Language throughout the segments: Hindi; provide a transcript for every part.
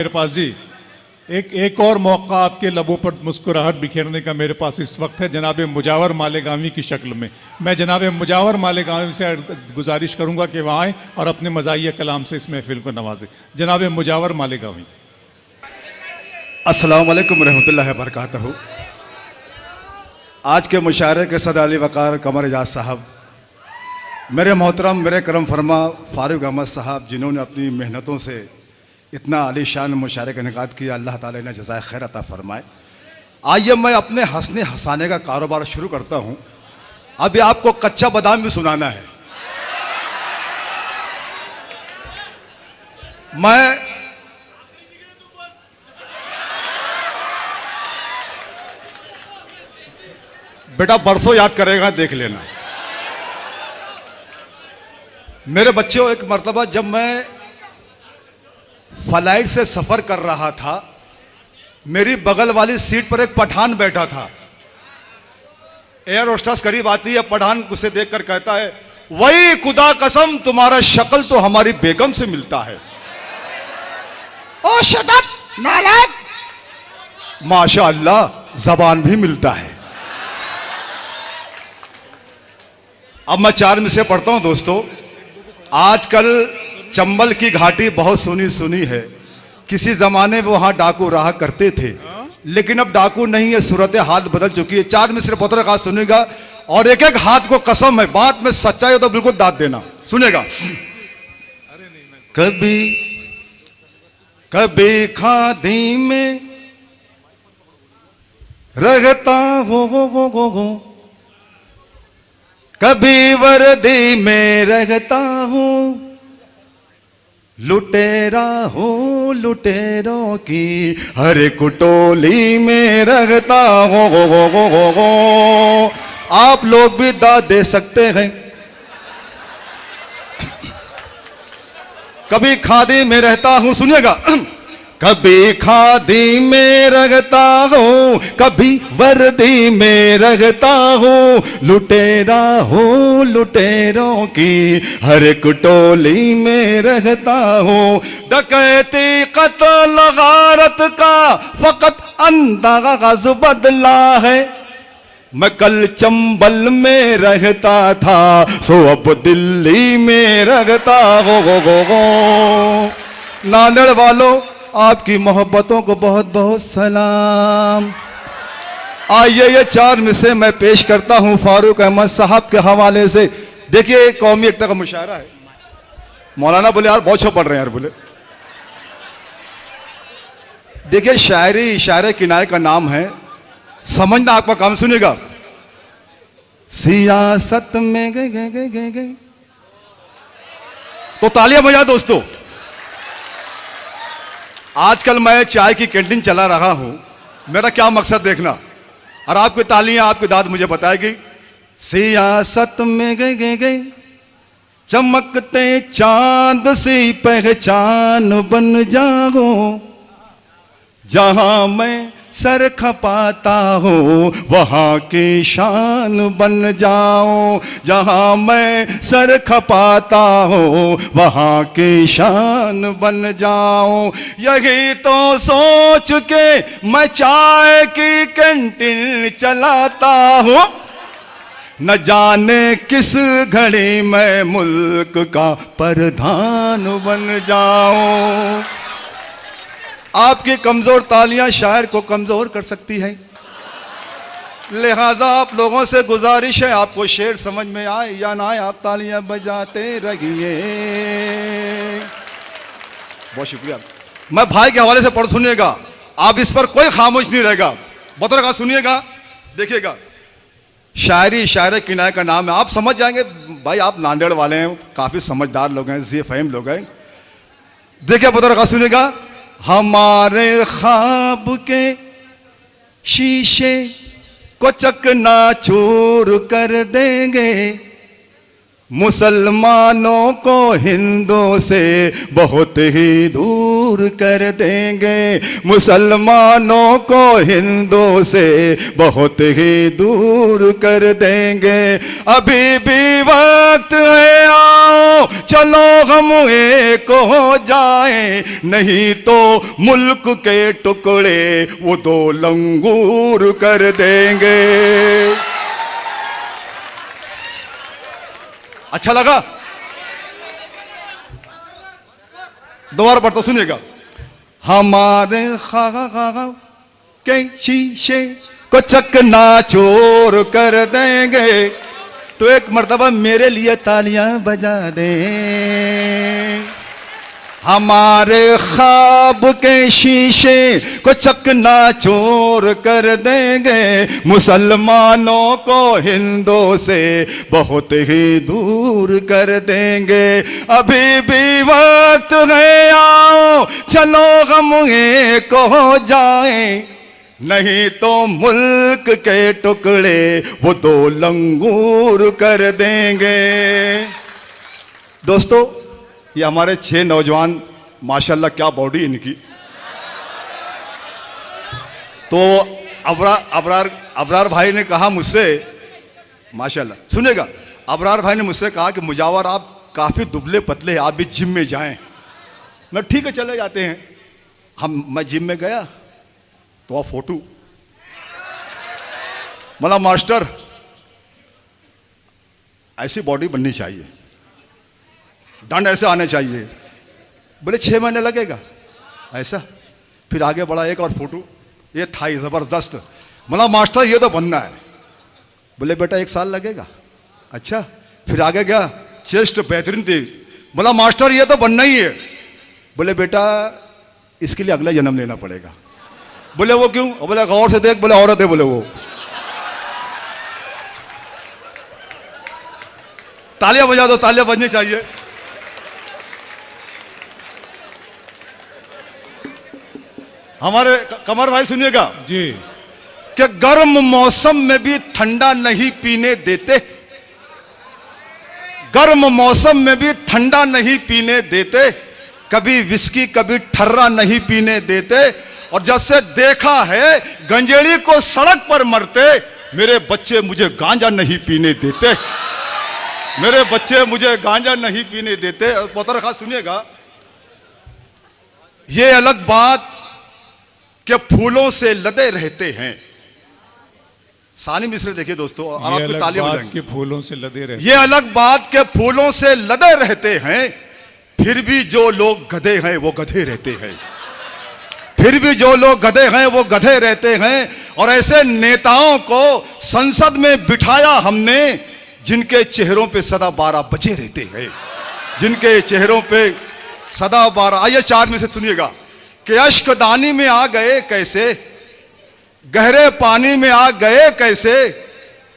मेरे पास जी एक और मौका आपके लबों पर मुस्कुराहट बिखेरने का मेरे पास इस वक्त है जनाब मुजावर मालेगावी की शक्ल में। मैं जनाब मुजावर मालेगावी से गुजारिश करूंगा कि वहाँ आएँ और अपने मज़ाहिया कलाम से इस महफिल को नवाजें। जनाब मुजावर मालेगावी। अस्सलाम वालेकुम रहमतुल्लाहि व बरकातहू। आज के मुशायरे के सदर अली वक़ार कमर एजाज साहब, मेरे मोहतरम मेरे करम फरमा फारूक अहमद साहब, जिन्होंने अपनी मेहनतों से इतना आलीशान मुशायरे का इनेकाद किया, अल्लाह ताला इन्हें जज़ाए खैर अता फरमाए। आइए मैं अपने हंसने हंसाने का कारोबार शुरू करता हूँ। अभी आपको कच्चा बादाम भी सुनाना है। मैं बेटा बरसों याद करेगा, देख लेना। मेरे बच्चों, एक मर्तबा जब मैं फ्लाइट से सफर कर रहा था, मेरी बगल वाली सीट पर एक पठान बैठा था। एयर होस्टेस करीब आती है, पठान उसे देखकर कहता है, वही खुदा कसम तुम्हारा शक्ल तो हमारी बेगम से मिलता है। ओ शट अप नालायक, माशाअल्लाह जबान भी मिलता है। अब मैं 4 मिसरे पढ़ता हूं दोस्तों। आजकल चंबल की घाटी बहुत सुनी सुनी है। किसी जमाने में वहां डाकू रहा करते थे, लेकिन अब डाकू नहीं है, सूरत हाल बदल चुकी है। 4 मिसरे पत्र का सुनेगा और एक एक हाथ को कसम है, बात में सच्चाई हो तो बिल्कुल दाद देना। सुनेगा। कभी कभी खादी में रहता हो, कभी वर्दी में रहता हूं, लुटेरा हूं लुटेरों की हर कुटोली में रहता हूं। आप लोग भी दाद दे सकते हैं। कभी खादी में रहता हूं, सुनिएगा। कभी खादी में रहता हूँ, कभी वर्दी में रहता हूँ, लुटेरा हूँ लुटेरों की हर कुटोली में रहता हूँ। डकैती कत्ल गारत का फकत अंदाज बदला है। मैं कल चंबल में रहता था, सो अब दिल्ली में रहता हो। नांदेड़ वालों, आपकी मोहब्बतों को बहुत बहुत सलाम। आइए ये 4 मिसरे मैं पेश करता हूं फारूक अहमद साहब के हवाले से। देखिए, कौमी एकता का मुशायरा है। मौलाना बोले यार बहुत छो पढ़ रहे हैं यार, बोले। देखिए, शायरी शायरे किनारे का नाम है, समझना आपका काम। सुनिएगा। सियासत में गए तो तालियां बजा दोस्तों। आजकल मैं चाय की कैंटीन चला रहा हूं, मेरा क्या मकसद देखना, और आपकी तालियां आपकी दाद मुझे बताएगी। सियासत में गए चमकते चांद सी पहचान बन जाओ, जहां मैं सर खपाता हूँ वहाँ की शान बन जाओ, जहाँ मैं सर खपाता हूँ वहाँ की शान बन जाओ। यही तो सोच के मैं चाय की कैंटीन चलाता हूँ, न जाने किस घड़ी मैं मुल्क का प्रधान बन जाऊं। आपकी कमजोर तालियां शायर को कमजोर कर सकती हैं, लिहाजा आप लोगों से गुजारिश है, आपको शेर समझ में आए या ना आए, आप तालियां बजाते रहिए। बहुत शुक्रिया। मैं भाई के हवाले से पढ़ सुनिएगा, आप इस पर कोई खामोश नहीं रहेगा। बतौर का सुनिएगा, देखिएगा। शायरी शायरे किनारे का नाम है, आप समझ जाएंगे। भाई आप नांदेड़ वाले हैं, काफी समझदार लोग हैं, ज़ी फ़हीम लोग हैं। देखिए बतौर का सुनिएगा। हमारे ख्वाब के शीशे को चकनाचूर कर देंगे, मुसलमानों को हिंदुओं से बहुत ही दूर कर देंगे, मुसलमानों को हिंदुओं से बहुत ही दूर कर देंगे। अभी भी वक्त है, आओ आओ चलो हम एक हो जाएं, नहीं तो मुल्क के टुकड़े वो दो लंगूर कर देंगे। अच्छा लगा? दोबारा पढ़ता सुनिएगा। हमारे ख्वाब के शीशे को चकनाचूर कर देंगे, तो एक मर्तबा मेरे लिए तालियां बजा दे। हमारे ख्वाब के शीशे को चकनाचूर कर देंगे, मुसलमानों को हिंदू से बहुत ही दूर कर देंगे। अभी भी वक्त है, आओ चलो हम एक हो जाएं, नहीं तो मुल्क के टुकड़े वो दो लंगूर कर देंगे। दोस्तों, ये हमारे 6 नौजवान, माशाल्लाह क्या बॉडी इनकी। तो अबरार भाई ने कहा मुझसे, माशाल्लाह सुनेगा, अबरार भाई ने मुझसे कहा कि मुजावर आप काफी दुबले पतले हैं, आप भी जिम में जाएं। मैं ठीक है चले जाते हैं। मैं जिम में गया तो फोटो, बोला मास्टर ऐसी बॉडी बननी चाहिए, डंड ऐसे आने चाहिए। बोले 6 महीने लगेगा ऐसा। फिर आगे बढ़ा, एक और फोटो, ये थाई जबरदस्त। बोला मास्टर ये तो बनना है। बोले बेटा 1 साल लगेगा। अच्छा। फिर आगे गया, चेस्ट बेहतरीन थी। बोला मास्टर ये तो बनना ही है। बोले बेटा इसके लिए अगला जन्म लेना पड़ेगा। बोले वो क्यों? बोले गौर से देख, बोले औरत है, बोले वो। तालियां बजा दो, तालियां बजनी चाहिए। हमारे कमर भाई सुनिएगा जी, कि गर्म मौसम में भी ठंडा नहीं पीने देते, गर्म मौसम में भी ठंडा नहीं पीने देते, कभी विस्की कभी ठर्रा नहीं पीने देते। और जब से देखा है गंजेड़ी को सड़क पर मरते, मेरे बच्चे मुझे गांजा नहीं पीने देते, मेरे बच्चे मुझे गांजा नहीं पीने देते। मोहतरम खास सुनिएगा, ये अलग बात कि फूलों से लदे रहते हैं। सानी मिश्र देखिए दोस्तों, और आपको तालियां बजाएंगे। फूलों से लदे रहते, ये अलग बात के फूलों से लदे रहते हैं, फिर भी जो लोग गधे हैं वो गधे रहते हैं, फिर भी जो लोग गधे हैं वो गधे रहते हैं। और ऐसे नेताओं को संसद में बिठाया हमने, जिनके चेहरों पे सदा 12 बजे रहते हैं, जिनके चेहरों पे सदा 12। आइए 4 में से सुनिएगा कि अश्कदानी में आ गए कैसे, गहरे पानी में आ गए कैसे,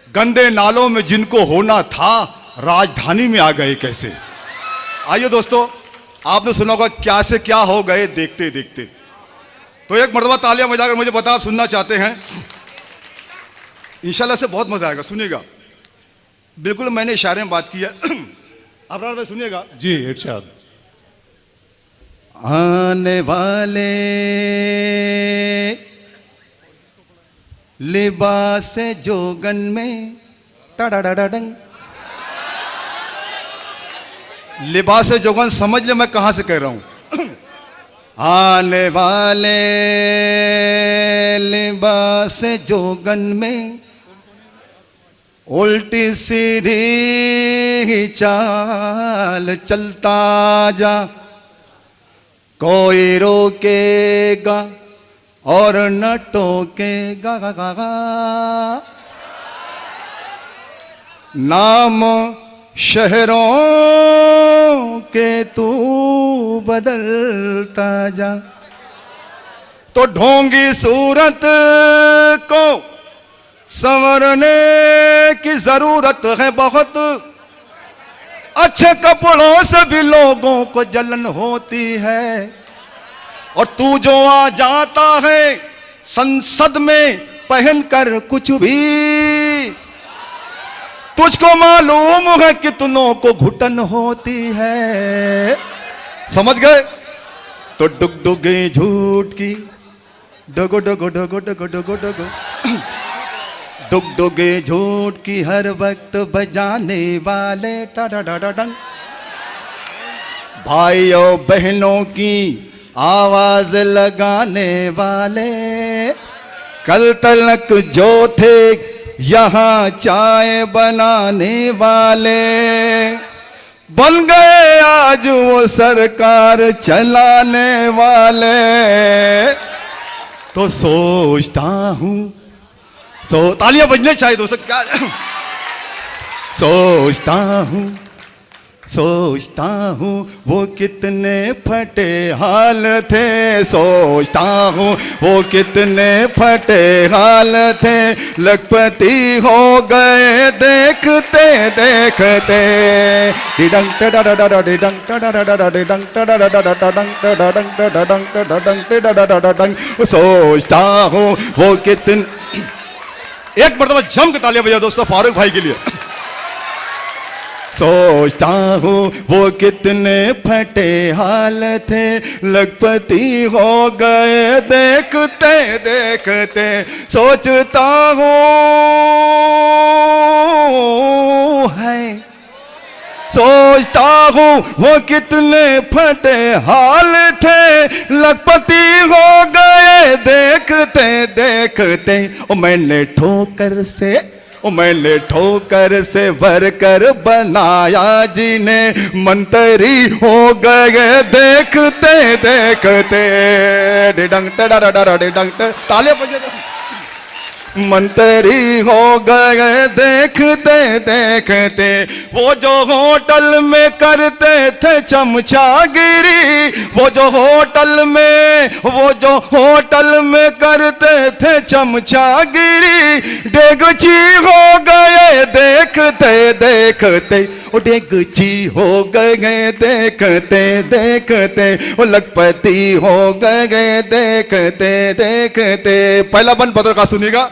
गंदे नालों में जिनको होना था राजधानी में आ गए कैसे। आइए दोस्तों, आपने सुना होगा क्या से क्या हो गए देखते देखते। तो एक मर्तबा तालियां बजाकर मुझे बता, आप सुनना चाहते हैं? इंशाल्लाह से बहुत मजा आएगा, सुनिएगा। बिल्कुल मैंने इशारे में बात की है। अबरार भाई सुनिएगा जी, इरशाद। आने वाले लिबास जोगन में टाडाडाडंग, लिबास जोगन समझ ले मैं कहां से कह रहा हूं। आने वाले लिबास जोगन में उल्टी सीधी चाल चलता जा, कोई रोकेगा और न टोकेगा। नाम शहरों के तू बदलता जा, तो ढोंगी सूरत को संवरने की जरूरत है बहुत। अच्छे कपड़ों से भी लोगों को जलन होती है, और तू जो आ जाता है संसद में पहनकर कुछ भी, तुझको मालूम है कितनों को घुटन होती है। समझ गए? तो डुगडुगे झूठ की डगो डगो डगो डगो डगो डगो, डुगडुगे झूठ की हर वक्त बजाने वाले टाडाडाडंग, भाइयों बहनों की आवाज लगाने वाले, कल तलक जो थे यहाँ चाय बनाने वाले, बन गए आज वो सरकार चलाने वाले। तो सोचता हूँ, तालियां बजने चाहिए दोस्तों, क्या सोचता हूँ वो कितने फटे हाल थे, सोचता हूँ वो कितने फटे हाल थे, लखपति हो गए देखते देखते। सोचता हूँ वो कितने, एक मरतबा जम के तालियां बजाओ दोस्तों फारूक भाई के लिए। सोचता हूँ वो कितने फटे हाल थे, लखपति हो गए देखते देखते। सोचता हूँ है, सोचता हूँ वो कितने फटे हाल थे, लखपति हो गए देखते देखते। ओ मैंने ठोकर से भरकर बनाया जिन्हें, मंत्री हो गए देखते देखते। डिडंग टडा डिडंग, तालियां बजा दो। मंत्री हो गए देखते देखते। वो जो होटल में करते थे चमचागिरी, वो जो होटल में करते थे चमचागिरी, डेगची हो गए देखते देखते। वो डेगची हो गए देखते देखते। वो लखपति हो गए देखते देखते। पहला बंद पत्र का सुनिएगा,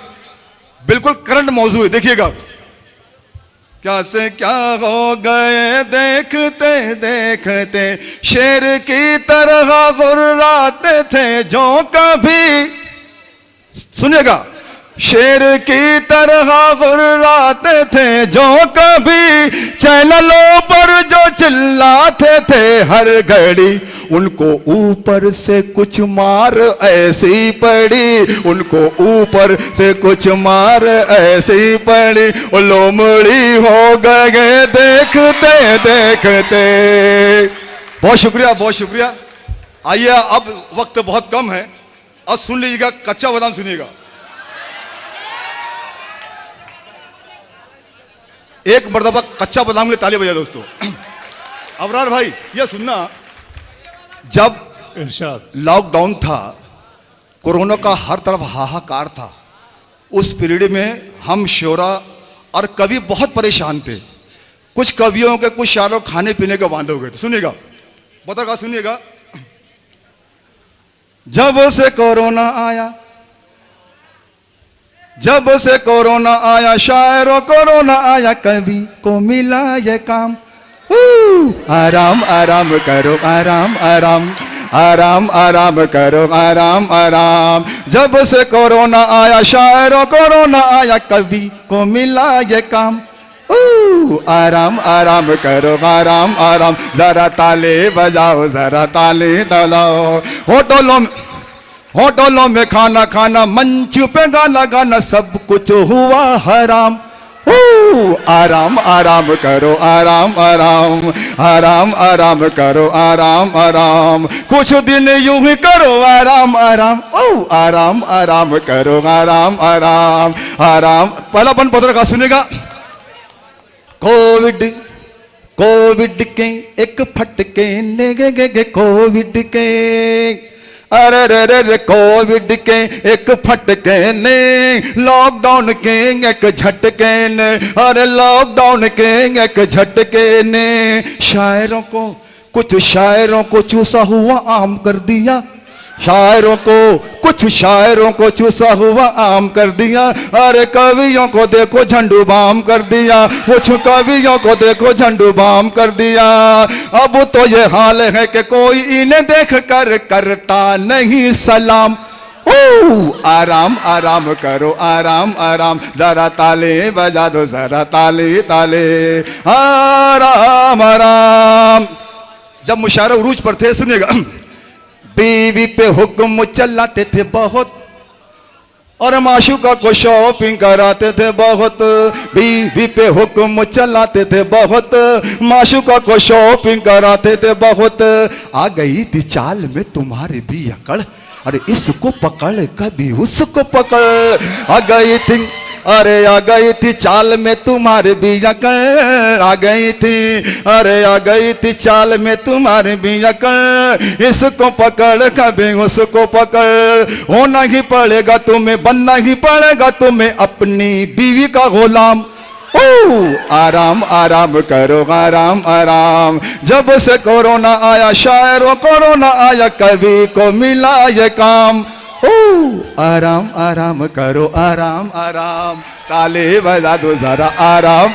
बिल्कुल करंट मौजू है, देखिएगा। क्या से क्या हो गए देखते देखते, शेर की तरह गुर्राते थे जो कभी, सुनिएगा, शेर की तरह गुर्राते थे जो कभी, चैनलों पर जो चिल्लाते थे हर घड़ी। उनको ऊपर से कुछ मार ऐसी पड़ी, उनको ऊपर से कुछ मार ऐसी पड़ी। वो लोमड़ी हो गए देखते देखते। बहुत शुक्रिया, बहुत शुक्रिया। आइए, अब वक्त बहुत कम है, अब सुन लीजिएगा, कच्चा बादाम सुनिएगा। एक मर्तबा कच्चा बादाम के लिए ताली बजा दोस्तों। अबरार भाई ये सुनना, जब इरशाद लॉकडाउन था, कोरोना का हर तरफ हाहाकार था, उस पीरियड में हम शोरा और कवि बहुत परेशान थे। कुछ कवियों के, कुछ शायरों खाने पीने के बांधे हो गए थे। सुनिएगा, बता का सुनिएगा। जब से कोरोना आया, जब से कोरोना आया, शायरों कोरोना आया, कवि को मिला ये काम। आराम आराम करो, आराम आराम, आराम आराम करो, आराम आराम। जब से कोरोना आया, शायरों कोरोना आया, कवि को मिला ये काम। आराम आराम करो, आराम आराम। जरा ताले बजाओ, जरा ताले दलाओ। होटलों में खाना खाना, मंच पे गाना गाना, सब कुछ हुआ हराम। आराम आराम करो, आराम आराम, आराम आराम करो, आराम आराम। कुछ दिन यूं ही करो, आराम आराम। आराम आराम करो, आराम आराम, आराम। पहला बन पत्र का सुनेगा। कोविड के एक फटके ले गए, कोविड के, अरे रे रे रे, कोविड के एक फटके ने, लॉकडाउन के एक झटके ने, अरे लॉकडाउन के एक झटके ने, कुछ शायरों को चूसा हुआ आम कर दिया। कुछ शायरों को चूसा हुआ आम कर दिया। अरे कवियों को देखो झंडू बाम कर दिया, कुछ कवियों को देखो झंडू बाम कर दिया। अब तो ये हाल है कि कोई इन्हें देख कर करता नहीं सलाम। आराम आराम करो, आराम आराम। जरा ताले बजा दो, जरा ताले ताले। आराम आराम। जब मुशायरा उरूज पर थे, सुनिएगा, बीवी पे हुक्म चलाते थे बहुत और माशूका को शॉपिंग कराते थे बहुत। बीवी पे हुक्म चलाते थे बहुत, माशूका को शॉपिंग कराते थे बहुत। आ गई थी चाल में तुम्हारे भी अकड़, अरे इसको पकड़ कभी उसको पकड़। आ गई थी, अरे आ गई थी चाल में तुम्हारे भी अकड़, आ गई थी, अरे आ गई थी चाल में तुम्हारे भी अकड़। इसको पकड़ कभी उसको पकड़, होना ही पड़ेगा तुम्हें, बनना ही पड़ेगा तुम्हें अपनी बीवी का गुलाम। ओ आराम आराम करो, आराम आराम, जब से कोरोना आया शायरों कोरोना आया, कभी को मिला ये काम। ओ आराम आराम करो, आराम आराम, ताली बजा दो जरा, आराम।